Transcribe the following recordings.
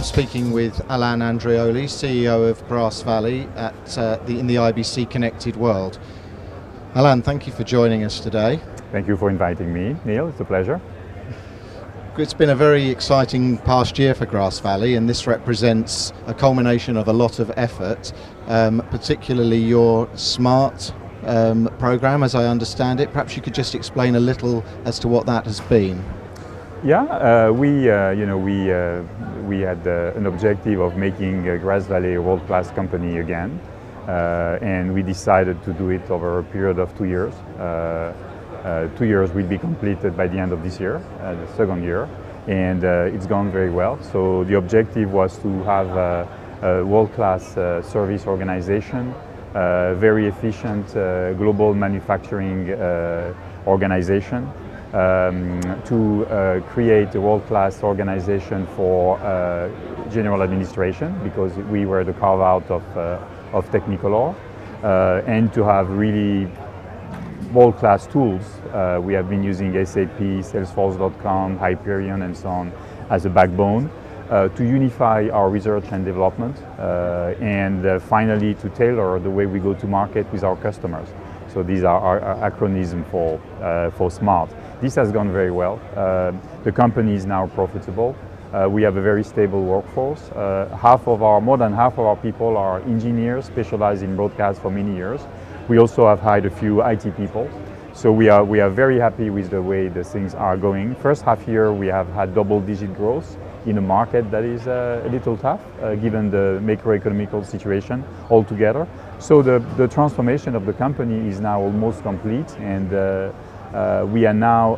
speaking with Alain Andreoli, CEO of Grass Valley in the IBC Connected World. Alain, thank you for joining us today. Thank you for inviting me, Neil. It's a pleasure. It's been a very exciting past year for Grass Valley, and this represents a culmination of a lot of effort, particularly your SMART program, as I understand it. Perhaps you could just explain a little as to what that has been. Yeah, we had an objective of making Grass Valley a world-class company again, and we decided to do it over a period of 2 years. 2 years will be completed by the end of this year, the second year, and it's gone very well. So the objective was to have a world-class service organization, very efficient global manufacturing organization, to create a world-class organization for general administration, because we were the carve-out of Technicolor, and to have really world-class tools. We have been using SAP, Salesforce.com, Hyperion, and so on as a backbone to unify our research and development, and finally to tailor the way we go to market with our customers. So these are our acronyms for SMART. This has gone very well. The company is now profitable. We have a very stable workforce. More than half of our people are engineers specialized in broadcast for many years. We also have hired a few IT people. So we are very happy with the way the things are going. First half year we have had double-digit growth in a market that is a little tough, given the macroeconomic situation altogether. So the transformation of the company is now almost complete, and we are now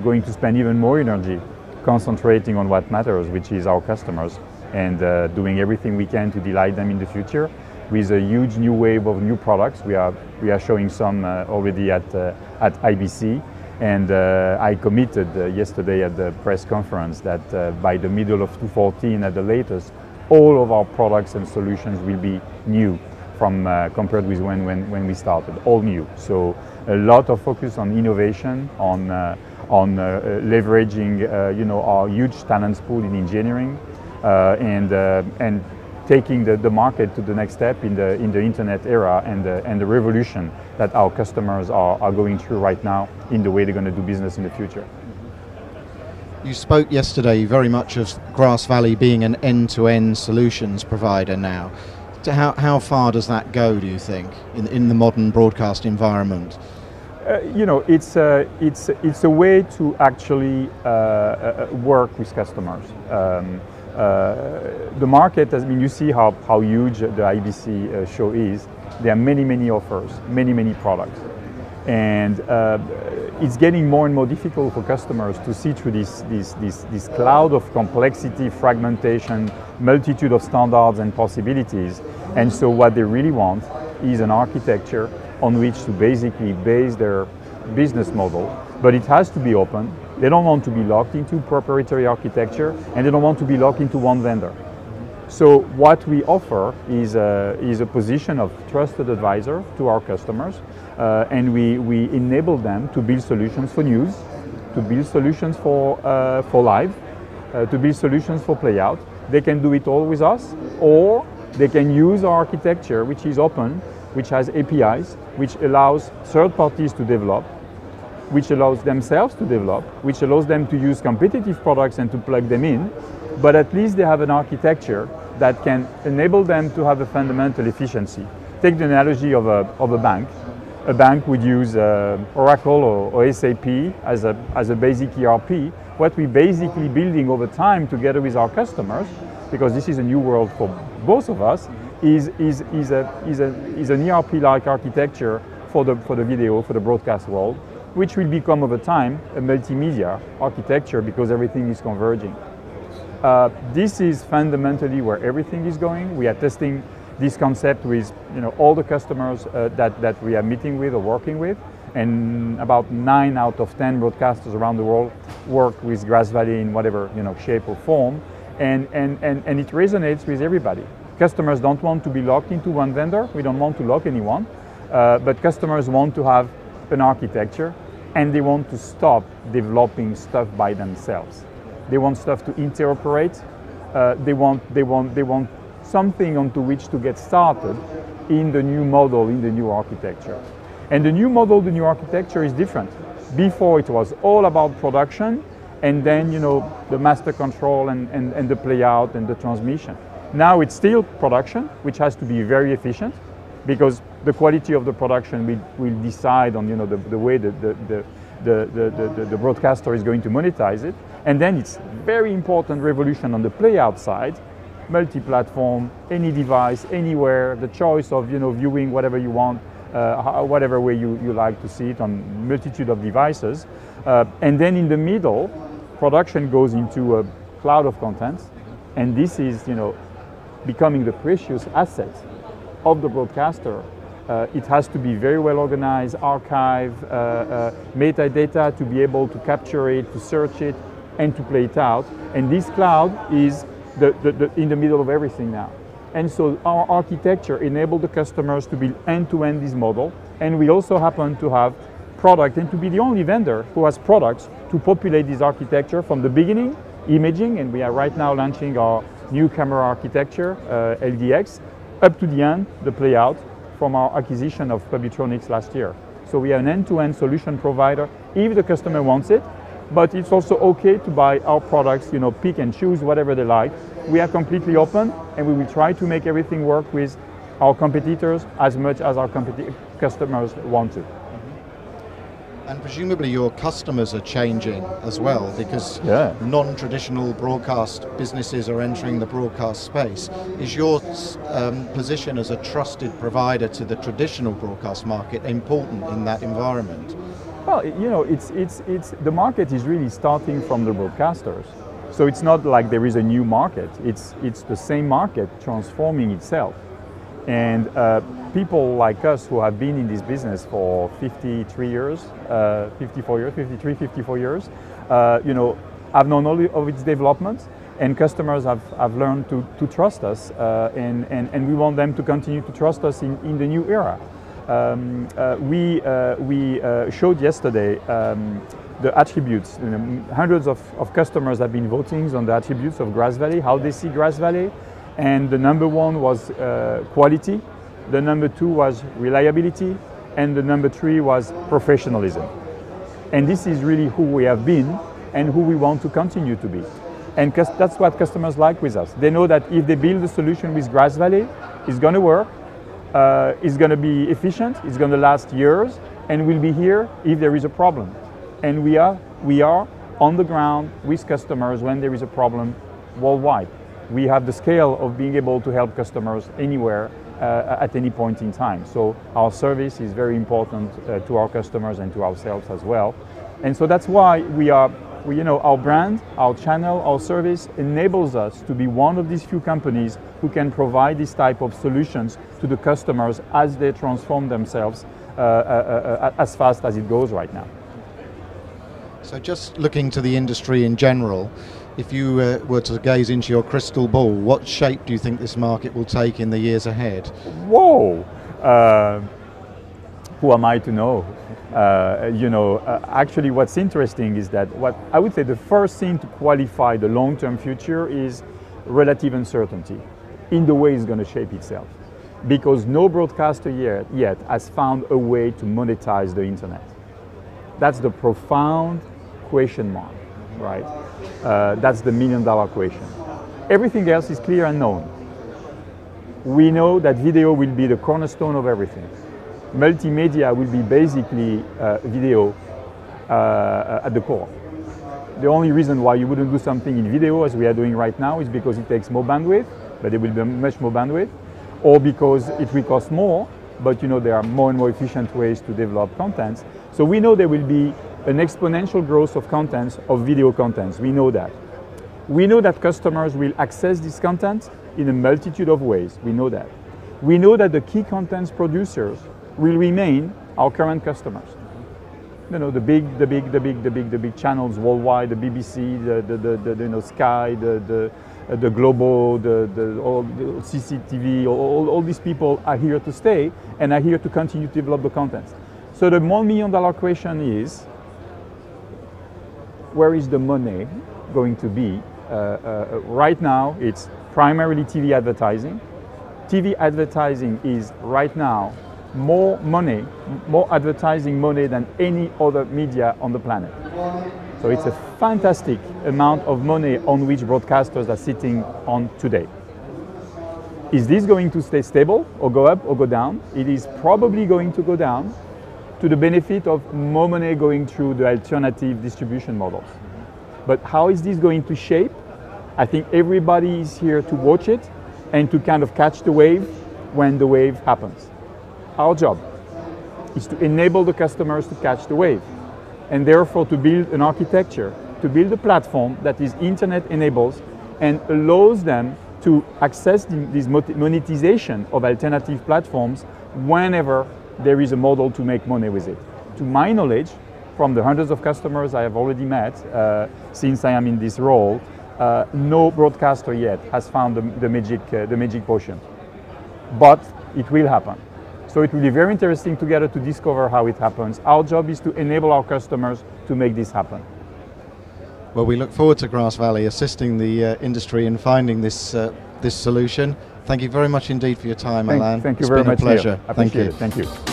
going to spend even more energy concentrating on what matters, which is our customers, and doing everything we can to delight them in the future with a huge new wave of new products. We are showing some already at IBC, and I committed yesterday at the press conference that by the middle of 2014 at the latest, all of our products and solutions will be new from compared with when we started, all new. So a lot of focus on innovation, on leveraging our huge talents pool in engineering, and taking the market to the next step in the internet era, and the revolution that our customers are going through right now in the way they're going to do business in the future. You spoke yesterday very much of Grass Valley being an end-to-end solutions provider now. How far does that go, do you think, in the modern broadcast environment? It's a way to actually work with customers. The market, you see how huge the IBC show is. There are many offers, many products, and it's getting more and more difficult for customers to see through this cloud of complexity, fragmentation, multitude of standards and possibilities. And so what they really want is an architecture on which to basically base their business model, but it has to be open. They don't want to be locked into proprietary architecture, and they don't want to be locked into one vendor. So what we offer is a position of trusted advisor to our customers, and we enable them to build solutions for news, to build solutions for live, to build solutions for playout. They can do it all with us, or they can use our architecture, which is open, which has APIs, which allows third parties to develop, which allows themselves to develop, which allows them to use competitive products and to plug them in, but at least they have an architecture that can enable them to have a fundamental efficiency. Take the analogy of a bank. A bank would use Oracle or SAP as a basic ERP. What we're basically building over time together with our customers, because this is a new world for both of us, is an ERP-like architecture for the video, for the broadcast world, which will become over time a multimedia architecture because everything is converging. This is fundamentally where everything is going. We are testing this concept with all the customers that we are meeting with or working with, and about 9 out of 10 broadcasters around the world work with Grass Valley in whatever shape or form, and it resonates with everybody. Customers don't want to be locked into one vendor. We don't want to lock anyone, but customers want to have an architecture, and they want to stop developing stuff by themselves. They want stuff to interoperate, they want something onto which to get started in the new model, in the new architecture. And the new model, the new architecture is different. Before it was all about production, and then the master control and the playout and the transmission. Now it's still production, which has to be very efficient, because the quality of the production will decide on the way the broadcaster is going to monetize it. And then it's very important revolution on the playout side, multi-platform, any device, anywhere, the choice of viewing whatever you want, whatever way you like to see it on multitude of devices. And then in the middle, production goes into a cloud of content, and this is becoming the precious asset of the broadcaster. It has to be very well organized, archive, metadata to be able to capture it, to search it, and to play it out. And this cloud is in the middle of everything now. And so our architecture enabled the customers to build end-to-end this model, and we also happen to have product and to be the only vendor who has products to populate this architecture from the beginning, imaging, and we are right now launching our new camera architecture, LDX, up to the end, the playout, from our acquisition of Publitronics last year. So we are an end-to-end solution provider if the customer wants it, but it's also okay to buy our products, pick and choose whatever they like. We are completely open, and we will try to make everything work with our competitors as much as our customers want to. And presumably your customers are changing as well, because non-traditional broadcast businesses are entering the broadcast space. Is your position as a trusted provider to the traditional broadcast market important in that environment? Well, it's the market is really starting from the broadcasters. So it's not like there is a new market. It's the same market transforming itself. And people like us who have been in this business for 53 years, 54 years, 53, 54 years, have known all of its development, and customers have learned to trust us, and we want them to continue to trust us in the new era. We showed yesterday the attributes. Hundreds of customers have been voting on the attributes of Grass Valley, how they see Grass Valley. And the number one was quality, the number two was reliability, and the number three was professionalism. And this is really who we have been and who we want to continue to be. And that's what customers like with us. They know that if they build a solution with Grass Valley, it's going to work, it's going to be efficient, it's going to last years, and we'll be here if there is a problem. And we are on the ground with customers when there is a problem worldwide. We have the scale of being able to help customers anywhere at any point in time. So our service is very important to our customers and to ourselves as well. And so that's why our brand, our channel, our service enables us to be one of these few companies who can provide this type of solutions to the customers as they transform themselves as fast as it goes right now. So just looking to the industry in general, if you were to gaze into your crystal ball, what shape do you think this market will take in the years ahead? Whoa! Who am I to know? Actually what's interesting is that what I would say the first thing to qualify the long-term future is relative uncertainty in the way it's going to shape itself. Because no broadcaster yet has found a way to monetize the internet. That's the profound question mark, right? That's the million-dollar question. Everything else is clear and known. We know that video will be the cornerstone of everything. Multimedia will be basically video at the core. The only reason why you wouldn't do something in video as we are doing right now is because it takes more bandwidth, but there will be much more bandwidth, or because it will cost more, but there are more and more efficient ways to develop contents. So we know there will be an exponential growth of contents, of video contents. We know that. We know that customers will access this content in a multitude of ways. We know that. We know that the key contents producers will remain our current customers. The big channels worldwide, the BBC, the Sky, the Globo, all the CCTV, all these people are here to stay and are here to continue to develop the content. So the $1 million question is, where is the money going to be right now it's primarily TV advertising. TV advertising is right now more money, more advertising money than any other media on the planet. So it's a fantastic amount of money on which broadcasters are sitting on today. Is this going to stay stable or go up or go down? It is probably going to go down to the benefit of more money going through the alternative distribution models. But how is this going to shape? I think everybody is here to watch it and to kind of catch the wave when the wave happens. Our job is to enable the customers to catch the wave, and therefore to build an architecture, to build a platform that is internet enables and allows them to access this monetization of alternative platforms whenever there is a model to make money with it. To my knowledge, from the hundreds of customers I have already met since I am in this role, no broadcaster yet has found the magic potion. But it will happen. So it will be very interesting together to discover how it happens. Our job is to enable our customers to make this happen. Well, we look forward to Grass Valley assisting the industry in finding this solution. Thank you very much indeed for your time, Alain. Thank you very much. It's been a pleasure. Thank you. Thank you.